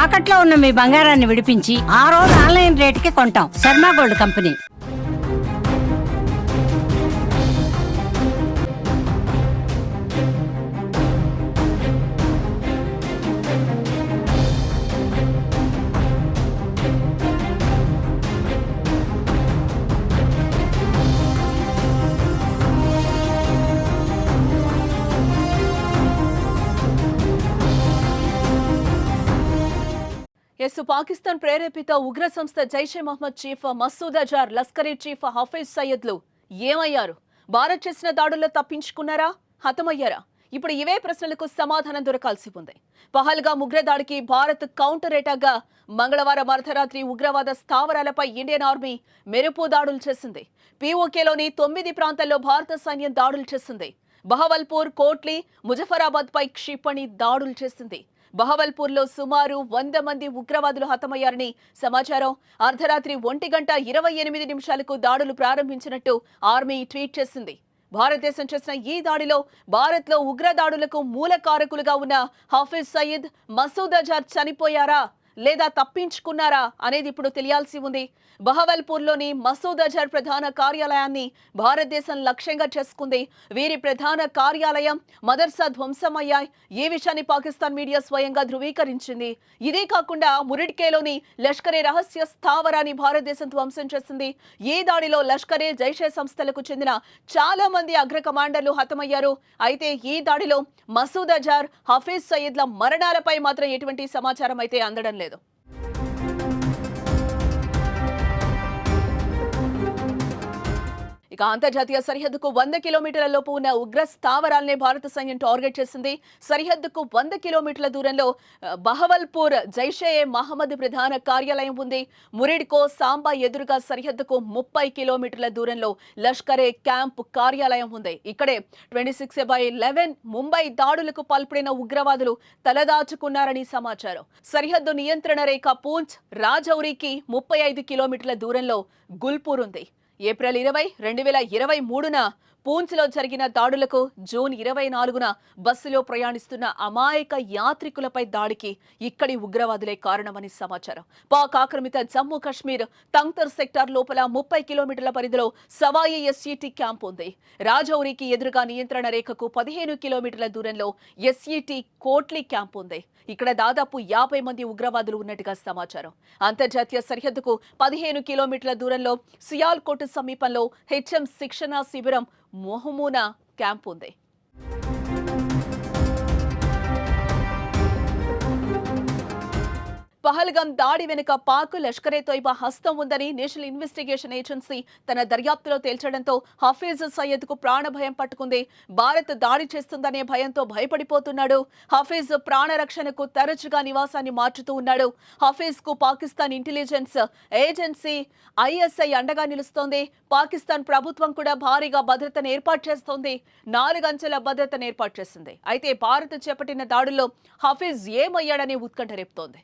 తాకట్లో ఉన్న మీ బంగారాన్ని విడిపించి ఆ రోజు ఆన్లైన్ రేటుకి కొంటాం. Sharma gold company. పాకిస్తాన్ ప్రేరేపిత ఉగ్ర సంస్థ జైషే మహమ్మద్ చీఫ్ మసూద్ అజార్, లష్కరీ చీఫ్ హఫీజ్ సయ్యద్లు ఏమయ్యారు? భారత్ చేసిన దాడుల్లో తప్పించుకున్నారా, హతమయ్యారా? ఇప్పుడు ఇవే ప్రశ్నలకు సమాధానం దొరకాల్సి ఉంది. పహల్గామ్ ఉగ్రదాడికి భారత్ కౌంటర్ అటాక్గా మంగళవారం అర్ధరాత్రి ఉగ్రవాద స్థావరాలపై ఇండియన్ ఆర్మీ మెరుపు దాడులు చేసింది. పీఓకేలోని 9 ప్రాంతాల్లో భారత సైన్యం దాడులు చేసింది. బహవల్పూర్, కోట్లీ, ముజఫరాబాద్ పై క్షిపణి దాడులు చేసింది. బహవల్పూర్లో సుమారు 100 మంది ఉగ్రవాదులు హతమయ్యారని సమాచారం. అర్ధరాత్రి 1:28 దాడులు ప్రారంభించినట్టు ఆర్మీ ట్వీట్ చేసింది. భారతదేశం చేసిన ఈ దాడిలో భారత్లో ఉగ్ర దాడులకు మూల కారకులుగా ఉన్న హఫీజ్ సయీద్, మసూద్ అజార్ చనిపోయారా లేదా తప్పించుకున్నారా అనేది ఇప్పుడు తెలియాల్సి ఉంది. బహవల్పూర్లోని మసూద్ అజార్ ప్రధాన కార్యాలయాన్ని భారతదేశం లక్ష్యంగా చేసుకుంది. వీరి ప్రధాన కార్యాలయం, మదర్సా ధ్వంసమయ్యాయి. ఈ విషయాన్ని పాకిస్తాన్ మీడియా స్వయంగా ధృవీకరించింది. ఇదే కాకుండా మురిడ్కేలోని లష్కరే రహస్య స్థావరాన్ని భారతదేశం ధ్వంసం చేసింది. ఈ దాడిలో లష్కరే, జైషే సంస్థలకు చెందిన చాలా మంది అగ్ర కమాండర్లు హతమయ్యారు. అయితే ఈ దాడిలో మసూద్ అజార్, హఫీజ్ సయీద్ల మరణాలపై మాత్రం ఎటువంటి సమాచారం అయితే అందడం లేదు. ఇక అంతర్జాతీయ సరిహద్దుకు 100 కిలోమీటర్ల లోపు ఉన్న ఉగ్ర స్థావరాలనే భారత సైన్యం టార్గెట్ చేసింది. సరిహద్దుకు 100 కిలోమీటర్ల దూరంలో బహవల్పూర్ జైషే మహమ్మద్ ప్రధాన కార్యాలయం ఉంది. మురిడ్కో, సాంబా ఎదురుగా సరిహద్దుకు 30 కిలోమీటర్ల దూరంలో లష్కరే క్యాంప్ కార్యాలయం ఉంది. ఇక్కడే 26/11 ముంబై దాడులకు పాల్పడిన ఉగ్రవాదులు తలదాచుకున్నారని సమాచారం. సరిహద్దు నియంత్రణ రేఖ పూంచ్, రాజౌరికి 35 కిలోమీటర్ల దూరంలో గుల్పూర్ ఉంది. ఏప్రిల్ 20, 2023న పూంచ్లో జరిగిన దాడులకు జూన్ 24న బస్సులో ప్రయాణిస్తున్న అమాయక యాత్రికులపై దాడికి ఇక్కడి ఉగ్రవాదులే కారణమని సమాచారం. పాక్ ఆక్రమిత జమ్మూ కాశ్మీర్ తంగ్తర్ సెక్టార్ లోపల 30 కిలోమీటర్ల పరిధిలో సవాయి ఎస్ఈటి క్యాంప్ ఉంది. రాజౌరికి ఎదురుగా నియంత్రణ రేఖకు 15 కిలోమీటర్ల దూరంలో ఎస్ఈటి కోట్లీ క్యాంప్ ఉంది. ఇక్కడ దాదాపు 50 మంది ఉగ్రవాదులు ఉన్నట్టుగా సమాచారం. అంతర్జాతీయ సరిహద్దుకు 15 కిలోమీటర్ల దూరంలో సియాల్కోట్ సమీపంలో హెచ్ఎం శిక్షణా శిబిరం మొహమూనా క్యాంప్ ఉంది. పహల్గామ్ దాడి వెనుక పాక్, లష్కరే తోయిబా హస్తం ఉందని నేషనల్ ఇన్వెస్టిగేషన్ ఏజెన్సీ తన దర్యాప్తులో తేల్చడంతో హఫీజ్ సయ్యద్ కు ప్రాణభయం పట్టుకుంది. భారత్ దాడి చేస్తుందనే భయంతో భయపడిపోతున్నాడు. హఫీజ్ ప్రాణరక్షణకు తరచుగా నివాసాన్ని మార్చుతూ ఉన్నాడు. హఫీజ్ కు పాకిస్తాన్ ఇంటెలిజెన్స్ ఏజెన్సీ ఐఎస్ఐ అండగా నిలుస్తోంది. పాకిస్తాన్ ప్రభుత్వం కూడా భారీగా భద్రతను ఏర్పాటు చేస్తోంది. 4 అంచెల భద్రతను ఏర్పాటు చేసింది. అయితే భారత్ చేపట్టిన దాడుల్లో హఫీజ్ ఏమయ్యాడనే ఉత్కంఠ రేపుతోంది.